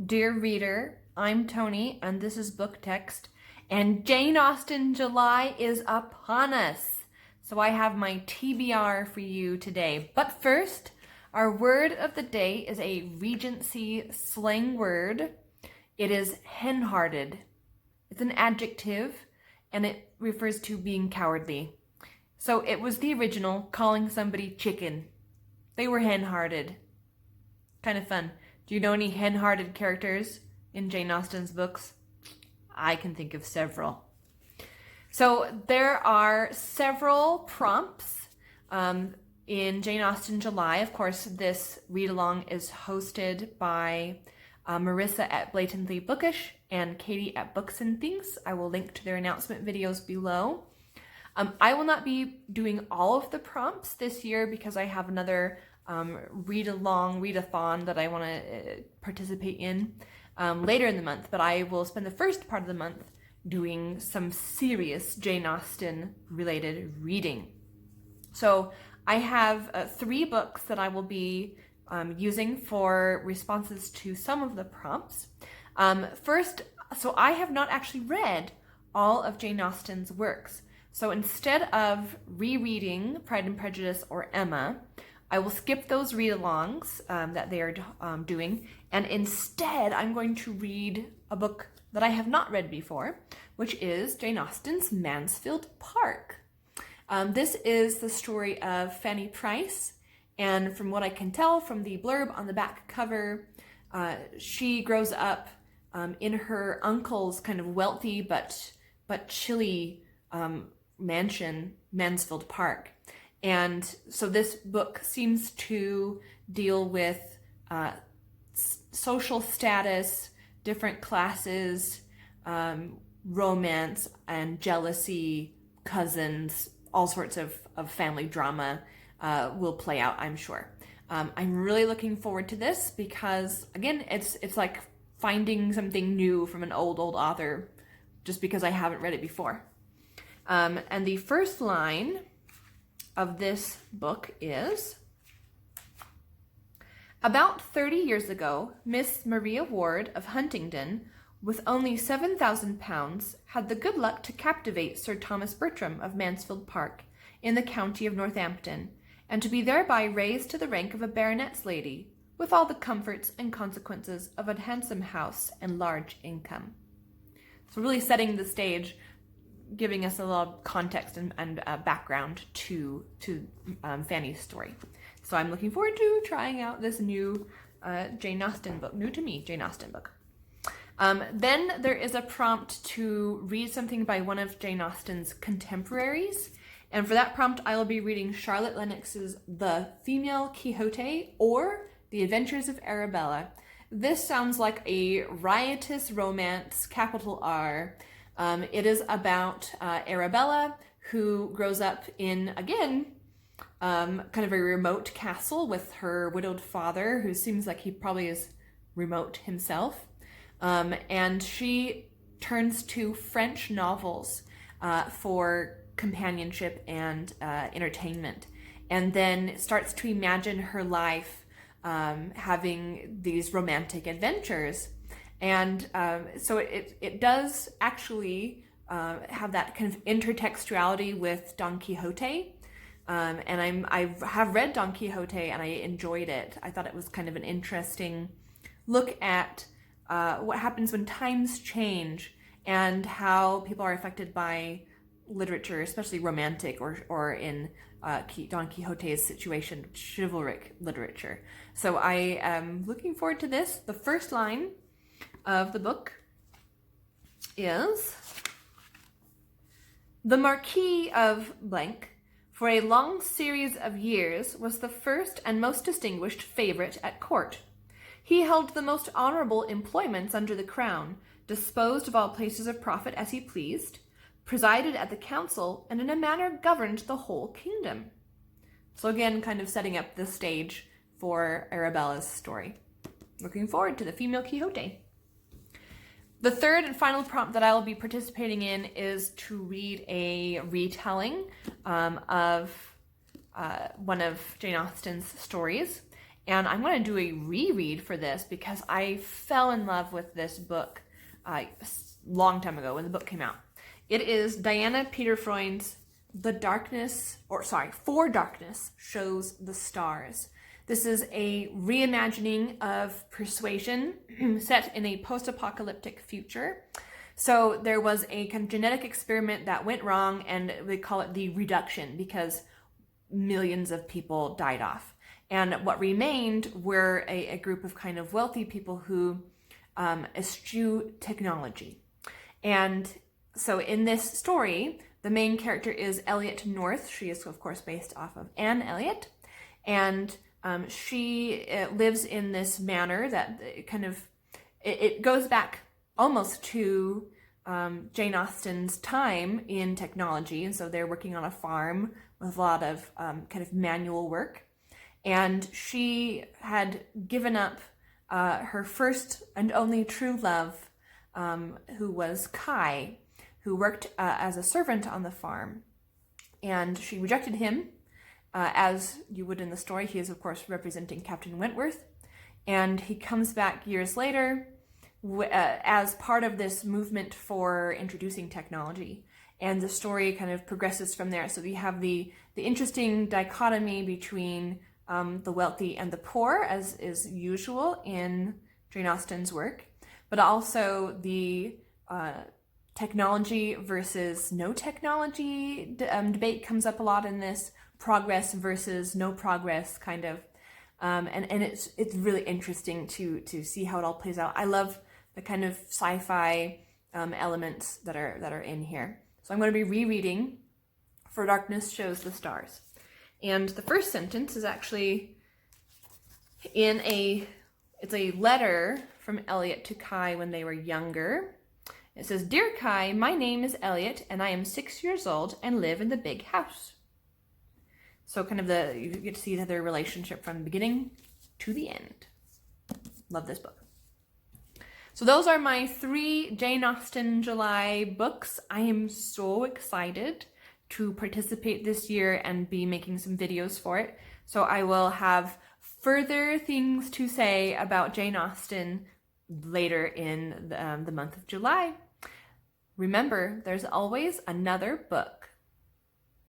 Dear reader, I'm Tony, and this is Book Text, and Jane Austen July is upon us. So I have my TBR for you today. But first, our word of the day is a Regency slang word. It is hen-hearted. It's an adjective, and it refers to being cowardly. So it was the original calling somebody chicken. They were hen-hearted. Kind of fun. Do you know any hen-hearted characters in Jane Austen's books? I can think of several. So there are several prompts in Jane Austen July. Of course, this read-along is hosted by Marissa at Blatantly Bookish and Katie at Books and Things. I will link to their announcement videos below. I will not be doing all of the prompts this year because I have another read-a-thon that I want to participate in later in the month, but I will spend the first part of the month doing some serious Jane Austen related reading. So I have 3 books that I will be using for responses to some of the prompts. First, so I have not actually read all of Jane Austen's works. So instead of rereading Pride and Prejudice or Emma, I will skip those read-alongs that they are doing, and instead I'm going to read a book that I have not read before, which is Jane Austen's Mansfield Park. This is the story of Fanny Price, and from what I can tell from the blurb on the back cover, she grows up in her uncle's kind of wealthy but chilly mansion, Mansfield Park. And so this book seems to deal with social status, different classes, romance and jealousy, cousins, all sorts of family drama will play out, I'm sure. I'm really looking forward to this because, again, it's like finding something new from an old author just because I haven't read it before. And the first line of this book is, about 30 years ago, Miss Maria Ward of Huntingdon, with only £7,000, had the good luck to captivate Sir Thomas Bertram of Mansfield Park in the county of Northampton, and to be thereby raised to the rank of a baronet's lady, with all the comforts and consequences of a handsome house and large income. So really setting the stage, giving us a lot of context and background to Fanny's story. So I'm looking forward to trying out this new Jane Austen book, new to me, Jane Austen book. Then there is a prompt to read something by one of Jane Austen's contemporaries. And for that prompt, I will be reading Charlotte Lennox's The Female Quixote or The Adventures of Arabella. This sounds like a riotous romance, capital R. It is about Arabella, who grows up in, again, kind of a remote castle with her widowed father, who seems like he probably is remote himself. And she turns to French novels for companionship and entertainment, and then starts to imagine her life having these romantic adventures. And so it does actually have that kind of intertextuality with Don Quixote. And I have read Don Quixote and I enjoyed it. I thought it was kind of an interesting look at what happens when times change and how people are affected by literature, especially romantic or in Don Quixote's situation, chivalric literature. So I am looking forward to this. The first line of the book is, the Marquis of Blank, for a long series of years, was the first and most distinguished favorite at court. He held the most honorable employments under the crown, disposed of all places of profit as he pleased, presided at the council, and in a manner governed the whole kingdom. So again, kind of setting up the stage for Arabella's story. Looking forward to The Female Quixote. The third and final prompt that I will be participating in is to read a retelling of one of Jane Austen's stories. And I'm going to do a reread for this because I fell in love with this book a long time ago when the book came out. It is Diana Peterfreund's For Darkness Shows the Stars. This is a reimagining of Persuasion set in a post-apocalyptic future. So there was a kind of genetic experiment that went wrong, and they call it the reduction because millions of people died off. And what remained were a group of kind of wealthy people who eschew technology. And so in this story, the main character is Elliot North. She is, of course, based off of Anne Elliot. And she lives in this manor that it goes back almost to Jane Austen's time in technology. And so they're working on a farm with a lot of kind of manual work. And she had given up her first and only true love, who was Kai, who worked as a servant on the farm. And she rejected him, as you would in the story. He is, of course, representing Captain Wentworth. And he comes back years later as part of this movement for introducing technology. And the story kind of progresses from there. So we have the interesting dichotomy between the wealthy and the poor, as is usual in Jane Austen's work, but also the technology versus no technology debate comes up a lot in this, progress versus no progress kind of, and it's really interesting to see how it all plays out. I love the kind of sci-fi elements that are in here. So I'm going to be rereading For Darkness Shows the Stars. And the first sentence is actually it's a letter from Elliot to Kai when they were younger. It says, "Dear Kai, my name is Elliot and I am 6 years old and live in the big house." So kind of you get to see their relationship from the beginning to the end. Love this book. So those are my 3 Jane Austen July books. I am so excited to participate this year and be making some videos for it. So I will have further things to say about Jane Austen later in the month of July. Remember, there's always another book.